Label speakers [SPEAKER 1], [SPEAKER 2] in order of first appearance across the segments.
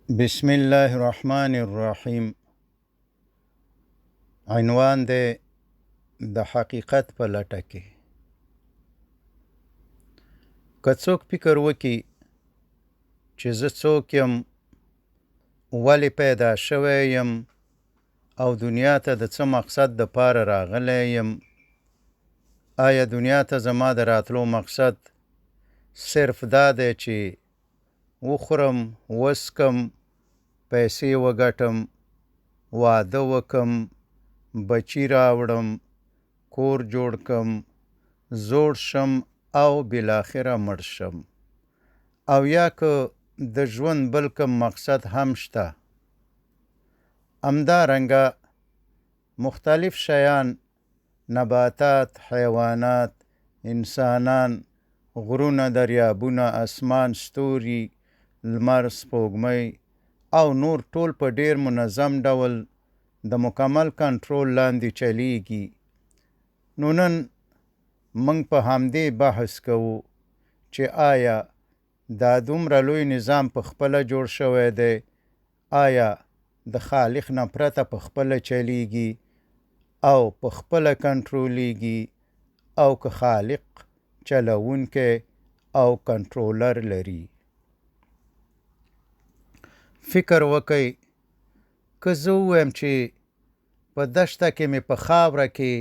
[SPEAKER 1] بسم الله الرحمن الرحیم. عنوان دی د حقیقت په لټه کې. که څوک فکر وکړي چې زه څوک یم، ولې پیدا شوی یم او دنیا ته د څه مقصد دپاره راغلی یم، آیا دنیا ته زما د راتلو مقصد صرف دا دی چې وخورم، وسکم، پیسې وګټم، واده وکم، بچی راوړم، کور جوړ کم، زوړ شم او بالاخره مړ شم، او یا که د ژوند بل کوم مقصد هم شته؟ همدارنګه مختلف شیان، نباتات، حیوانات، انسانان، غرونه، دریابونه، اسمان، ستوري، لمر، سپوږمۍ او نور ټول په ډیر منظم ډول د مکمل کنټرول لاندې چلیږي. نو نن موږ په همدې بحث کوو چې آیا دا دومره لوی نظام په خپله جوړ شوی دی؟ آیا د خالق نه پرته په خپله چلیږي او په خپله کنټرولیږي، او که خالق چلوونکی او کنټرولر لري؟ فکر وکئ، که زه ووایم چې په دشته کې مې په خاوره کې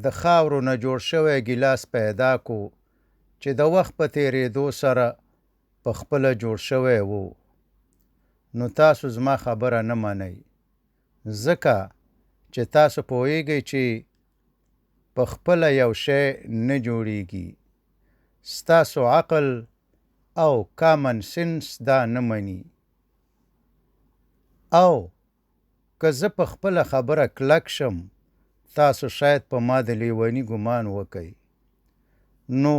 [SPEAKER 1] د خاورو نه جوړ شوی ګیلاس پیدا کو چې د وخت په تېرېدو سره په خپله جوړ شوی و، نو تاسو زما خبره نه منئ، ځکه چې تاسو پوهیږئ چې په خپله یو شی نه جوړیږي. ستاسو عقل او کامن سنس دا نه مني. او که زه په خپله خبره کلک شم، تاسو شاید په ما د لیوني ګمان وکئ. نو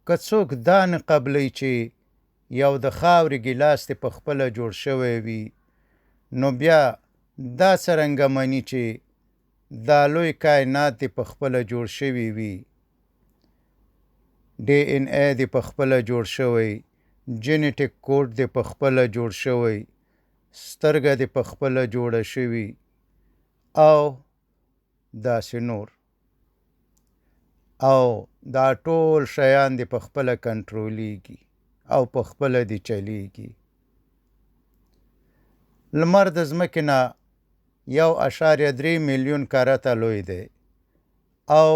[SPEAKER 1] که څوک دا نه قبلوي چې یو د خاورې ګیلاس دې په خپله جوړ شوی وي، نو بیا دا څرنګه مني چې دا لوی کائنات دې په خپله جوړ شوي وي؟ DNA دې په خپله جوړ شوی، جینیټیک کوډ دې په خپله جوړ شوی، سترګه دې په خپله جوړه شوي، او داسې نور. او دا ټول شیان دې په خپله کنټرولیږي او په خپله دې چلیږي. لمر د ځمکې نه 1.3 میلیون کرته لوی دی، او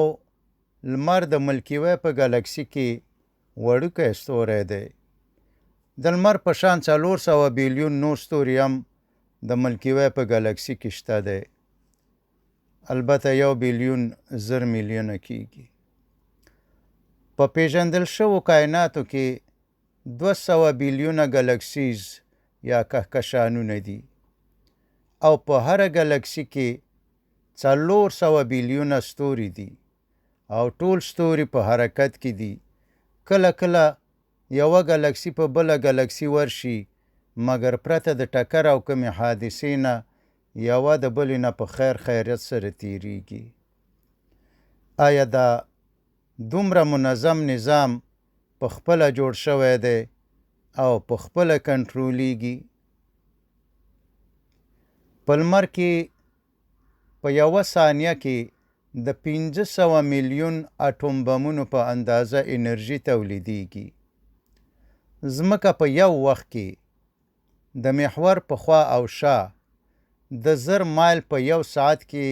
[SPEAKER 1] لمر د ملکی وی په ګلکسي کې وړوکی ستوری دی. د لمر په شان 400 بیلیون نور ستوري هم د ملکی وی په ګلکسي کې شته دی. البته 1 بیلیون زر میلیونه کیږي. په پیژندل شوو کائناتو کې 200 بیلیونه ګلکسیز یا کهکشانونه دي، او په هره ګلکسي کې 400 بیلیونه ستوري دي، او ټول ستوري په حرکت کې دي. کله کله یوه ګلکسي په بله ګلکسي ورشي، مګر پرته د ټکر او کومې حادثې نه یوه د بلې نه په خیر خیریت سره تیریږي. آیا دا دومره منظم نظام په خپله جوړ شوی دی او په خپله کنټرولیږي؟ په لمر کې په یوه ثانیه کې د 500 میلیون اټوم بمونو په اندازه انرژي تولیدیږي. ځمکه په یو وخت کې د محور په خوا او شا د 1000 مایل په یو ساعت کې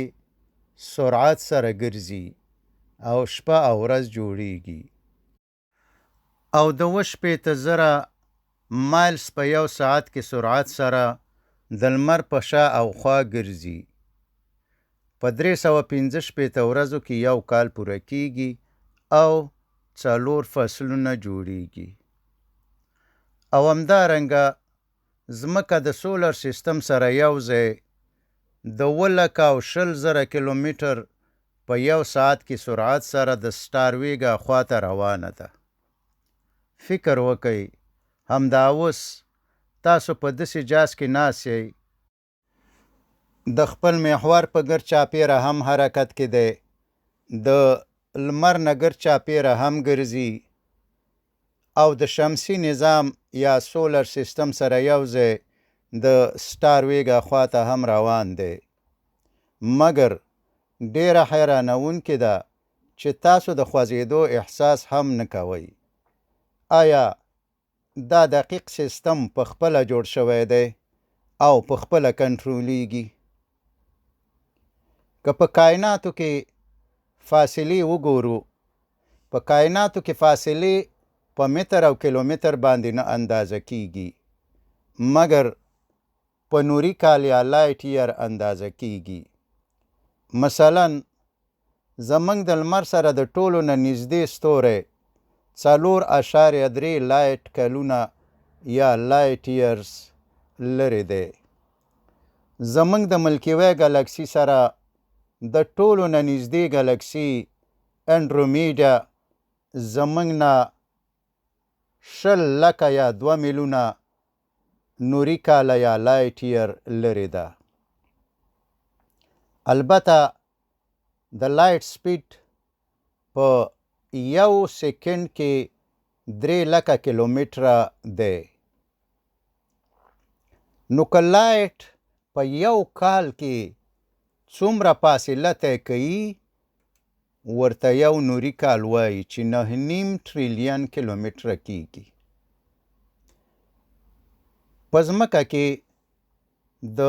[SPEAKER 1] سرعت سره ګرځي، او شپه او ورځ جوړیږي، او د 2,000 مایلز په یو ساعت کې سرعت سره د لمر په شا او خوا ګرځي. په 365 ورځو کې یو کال پوره کیږي، او 4 فصلونه جوړیږي. او همدارنګه ځمکه د سولر سیستم سره یو ځای د 2,20,000 کیلومتر په یو ساعت کې سرعت سره د سټارویګا خواته روانه ده. فکر وکئ، همدا اوس تاسو په داسې جاز کې ناست یئ، د خپل محور په ګرد چاپیره هم حرکت کې دی، د لمر نه ګرد چاپیره هم ګرځي، او د شمسي نظام یا سولر سیستم سره یوځای د سټار ویګا خواته هم روان دی. مګر ډیره حیرانونکې ده چې تاسو د خوځېدو احساس هم نه کوئ. آیا دا دقیق سیستم په خپله جوړ شوی دی او په خپله کنټرولیږي؟ که په کائناتو کې فاصلې وګورو، په کائناتو کې فاصلې په متر او کیلومتر باندې نه اندازه کیږي، مګر په نوري کال یا لایټ ییر اندازه کیږي. مثلا زمونږ د لمر سره د ټولو نه نږدې ستوری 4.3 لایټ کلونه یا لایټ ییرز لرې دی. زمونږ د ملکی وی ګلکسي سره د ټولو نه نږدې ګلکسي انډرومیډا زمونږ نه 20,00,000 یا 2 میلیونه نوري کاله یا لایټ ییر لرې ده. البته د لایټ سپیډ په 1 سیکنډ کې 3,00,000 کیلومتره دی. نو که لایټ په 1 کال کې څومره فاصله طی کوي، ورته 1 نوري کال وایي چې 9.5 ټریلیون کیلومتره کیږي. په ځمکه کې د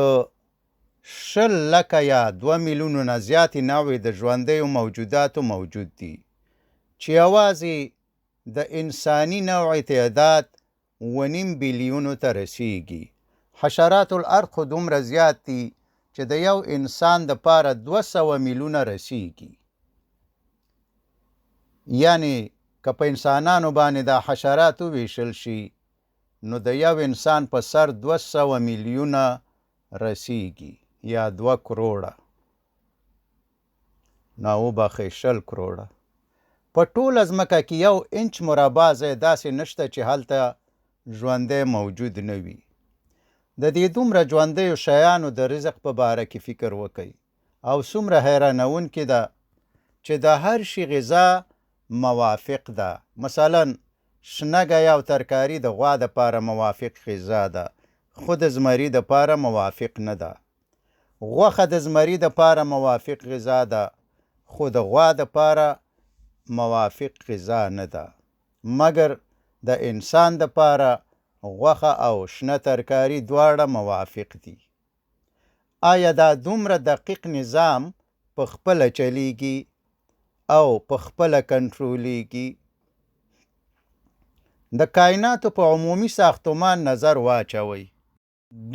[SPEAKER 1] 20,00,000 یا 2 میلیونو نه زیاتې نوعې د ژوندیو موجوداتو موجود دي چې یوازې د انساني نوع تعداد 1.5 بیلیونو ته رسیږي. حشرات الارض خو دومره زیات دي چې د یو انسان د پاره 200 میلیونه رسیږي. یعنی که په انسانانو باندې د حشرات وویشل شي، نو د یو انسان په سر 200 میلیونه رسیږي یا 2 کروڑه. نو وبخئ 20 کروڑه. په ټوله ځمکه کې 1 انچ مربع ځای داسې نشته چې هلته ژوندی موجود نه وي. د دې دومره ژوندیو شیانو د رزق په باره کې فکر وکئ او څومره حیرانونکې ده چې د هر شي غذا موافق ده. مثلا شنګه او ترکاري د غوا دپاره موافق غذا ده، خو د زمري دپاره موافق نه ده. غوښه د زمري دپاره موافق غذا ده، خو د غوا دپاره موافق غذا نه ده. مګر د انسان دپاره غوښه او شنه ترکاري دواړه موافق دي. آیا دا دومره دقیق نظام په خپله چلیږي او په خپله کنټرولیږي؟ د کائناتو په عمومي ساختمان نظر واچوئ.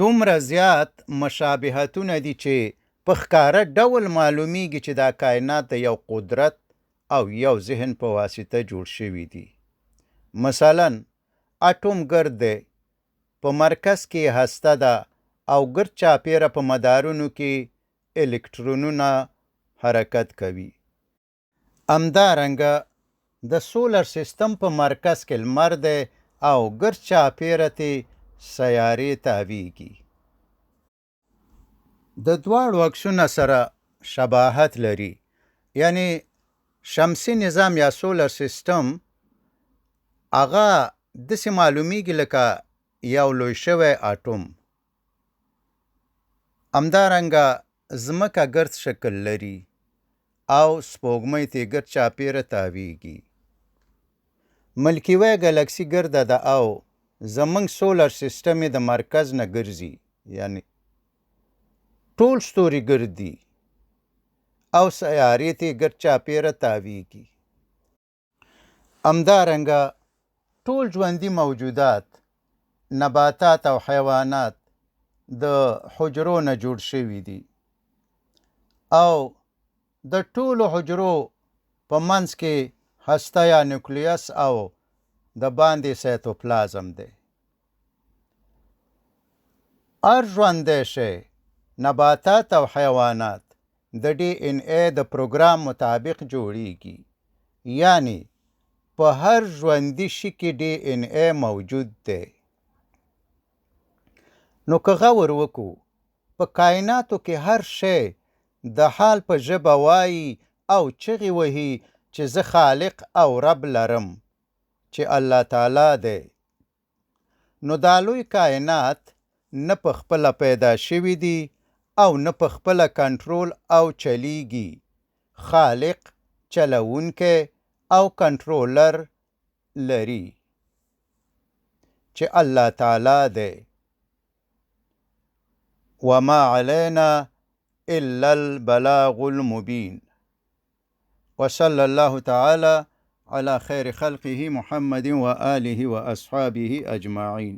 [SPEAKER 1] دومره زیات مشابهتونه دي چې په ښکاره ډول معلومیږي چې دا کائنات د یو قدرت او یو ذهن په واسطه جوړ شوي دي. مثلا اټوم ګرد دی، په مرکز کې هسته ده او ګرد چاپیره په مدارونو کې الکترونونه حرکت کوي. همدارنګه د سولر سیستم په مرکز کې لمر دی او ګرد چاپیره تې سیارې تاویږي. د دواړو عکسونه سره شباهت لري. یعنی شمسي نظام یا سولر سیستم هغه داسې معلومیږي لکه یو لوی شوی اټوم. همدارنګه ځمکه ګرد شکل لري او سپوږمۍ تې ګرد چاپیره تاویږي. ملکی وی ګلکسي ګرده ده او زمونږ سولر سیستم یې د مرکز نه ګرځي. یعنی ټول ستوري ګرد دي او سیارې تې ګرد چاپیره تاویږي. همدارنګه ټول ژوندي موجودات، نباتات او حیوانات د حجرو نه جوړ شوي دي او د ټولو حجرو په منځ کې هسته یا نیوکلیوس او د باندې سایتوپلازم دی. هر ژوندی شی، نباتات او حیوانات د DNA د پروګرام مطابق جوړیږي. یعنی په هر ژوندي شي کې DNA موجود دی. نو که غور وکړو، په کائناتو کې هر شی د حال په ژبه وایي او چغې وهي چې زه خالق او رب لرم. چې الله تعالی دی. نو دا لوی کائنات نه په خپله پیدا شوي دي او نه په خپله کنټرول او چلیږي. خالق، چلونکی او کنټرولر لري چې الله تعالی دی. وما علينا إلا البلاغ المبين. وصلى الله تعالى على خير خلقه محمد وآله وأصحابه أجمعين.